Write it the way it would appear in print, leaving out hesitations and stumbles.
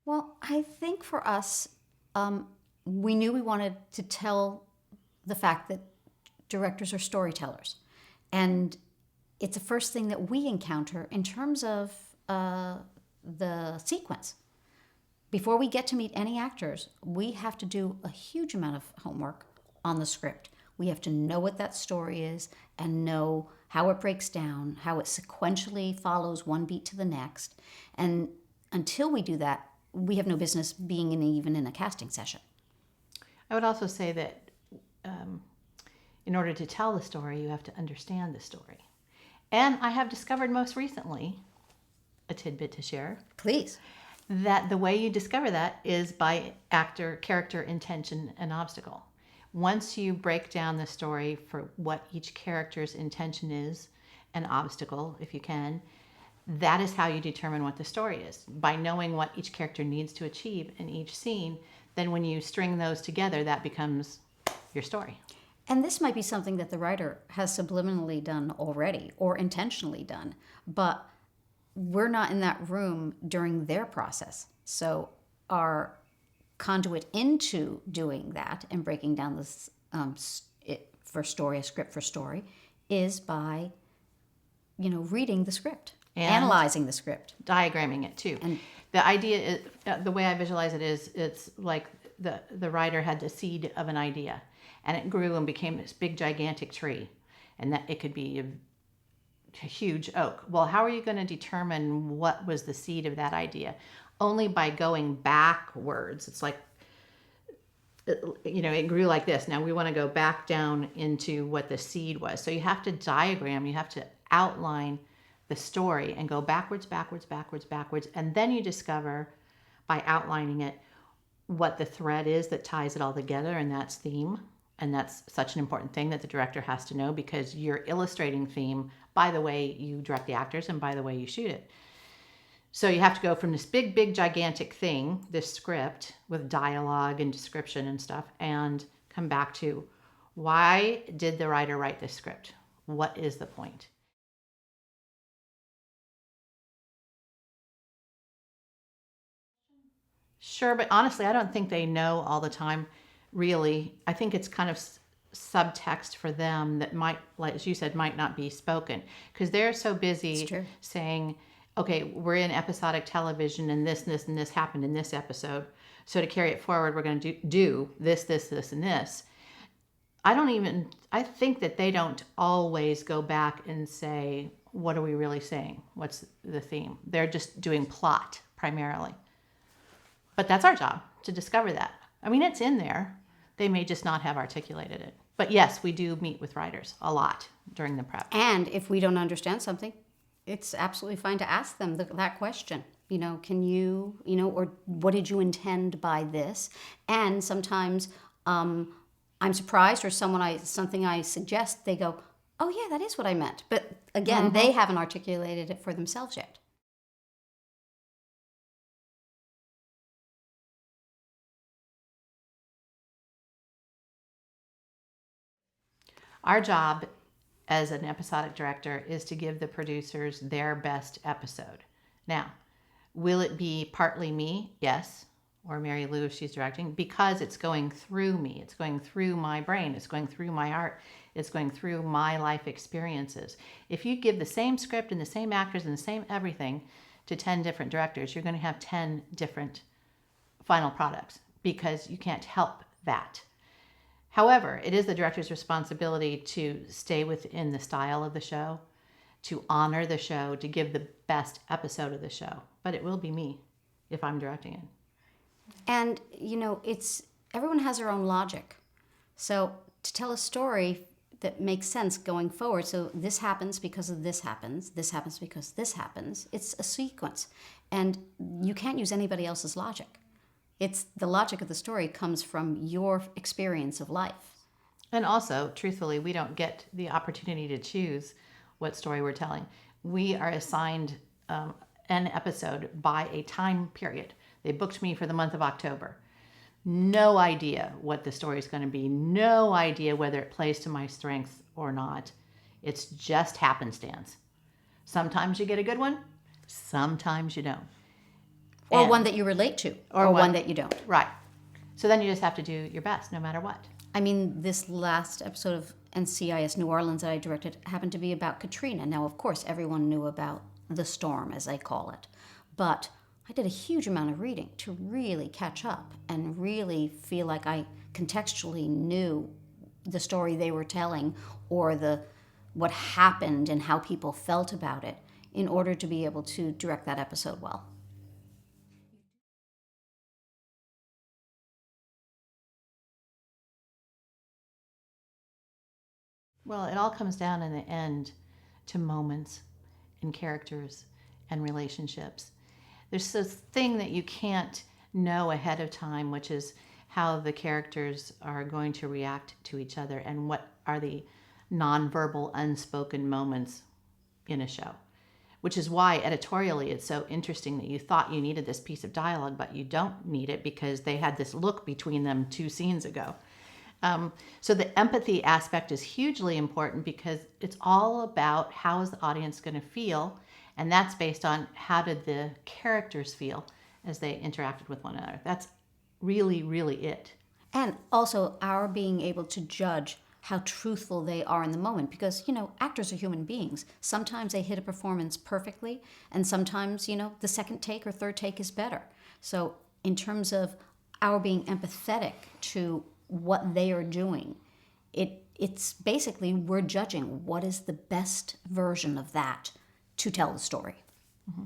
Well, I think for us, we knew we wanted to tell the fact that directors are storytellers. And it's the first thing that we encounter in terms of the sequence. Before we get to meet any actors, we have to do a huge amount of homework on the script. We have to know what that story is and know how it breaks down, how it sequentially follows one beat to the next. And until we do that, we have no business being even in a casting session. I would also say that in order to tell the story, you have to understand the story. And I have discovered most recently, a tidbit to share, Please. that the way you discover that is by actor, character, intention, and obstacle. Once you break down the story for what each character's intention is, and obstacle, if you can, that is how you determine what the story is. By knowing what each character needs to achieve in each scene, then when you string those together, that becomes your story. And this might be something that the writer has subliminally done already or intentionally done, but we're not in that room during their process. So our conduit into doing that and breaking down this for story, a script for story, is by reading the script, And analyzing the script, diagramming it too. And the idea is, the way I visualize it is, it's like the writer had the seed of an idea, and it grew and became this big gigantic tree, and that it could be a huge oak. Well, how are you going to determine what was the seed of that idea? Only by going backwards. It's like, it grew like this. Now we want to go back down into what the seed was. So you have to diagram, you have to outline the story and go backwards, backwards, backwards, backwards. And then you discover by outlining it what the thread is that ties it all together, and that's theme. And that's such an important thing that the director has to know, because you're illustrating theme by the way you direct the actors and by the way you shoot it. So you have to go from this big, big, gigantic thing, this script with dialogue and description and stuff, and come back to, why did the writer write this script? What is the point? Sure, but honestly, I don't think they know all the time, really. I think it's kind of subtext for them that might, like as you said, might not be spoken, because they're so busy saying, okay, we're in episodic television and this happened in this episode. So to carry it forward, we're going to do this, and this. I think that they don't always go back and say, what are we really saying? What's the theme? They're just doing plot primarily. But that's our job, to discover that. I mean, it's in there. They may just not have articulated it. But yes, we do meet with writers a lot during the prep. And if we don't understand something, it's absolutely fine to ask them that question. Can you, or what did you intend by this? And sometimes I'm surprised, or something I suggest, they go, oh yeah, that is what I meant. But again, they haven't articulated it for themselves yet. Our job as an episodic director is to give the producers their best episode. Now, will it be partly me? Yes. Or Mary Lou if she's directing, because it's going through me. It's going through my brain. It's going through my art. It's going through my life experiences. If you give the same script and the same actors and the same everything to 10 different directors, you're going to have 10 different final products, because you can't help that. However, it is the director's responsibility to stay within the style of the show, to honor the show, to give the best episode of the show. But it will be me if I'm directing it. And, everyone has their own logic. So to tell a story that makes sense going forward, so this happens because of this happens because this happens, it's a sequence. And you can't use anybody else's logic. It's the logic of the story comes from your experience of life. And also, truthfully, we don't get the opportunity to choose what story we're telling. We are assigned an episode by a time period. They booked me for the month of October. No idea what the story is going to be. No idea whether it plays to my strengths or not. It's just happenstance. Sometimes you get a good one. Sometimes you don't. Or one that you relate to, or one that you don't. Right. So then you just have to do your best no matter what. I mean, this last episode of NCIS New Orleans that I directed happened to be about Katrina. Now, of course, everyone knew about the storm, as I call it. But I did a huge amount of reading to really catch up and really feel like I contextually knew the story they were telling, or what happened and how people felt about it, in order to be able to direct that episode well. Well, it all comes down in the end to moments and characters and relationships. There's this thing that you can't know ahead of time, which is how the characters are going to react to each other and what are the nonverbal, unspoken moments in a show. Which is why editorially it's so interesting that you thought you needed this piece of dialogue, but you don't need it because they had this look between them 2 scenes ago. So the empathy aspect is hugely important because it's all about how is the audience going to feel, and that's based on how did the characters feel as they interacted with one another. That's really, really it. And also our being able to judge how truthful they are in the moment, because, actors are human beings. Sometimes they hit a performance perfectly, and sometimes, the second take or third take is better. So in terms of our being empathetic to what they are doing, it's basically we're judging what is the best version of that to tell the story. Mm-hmm.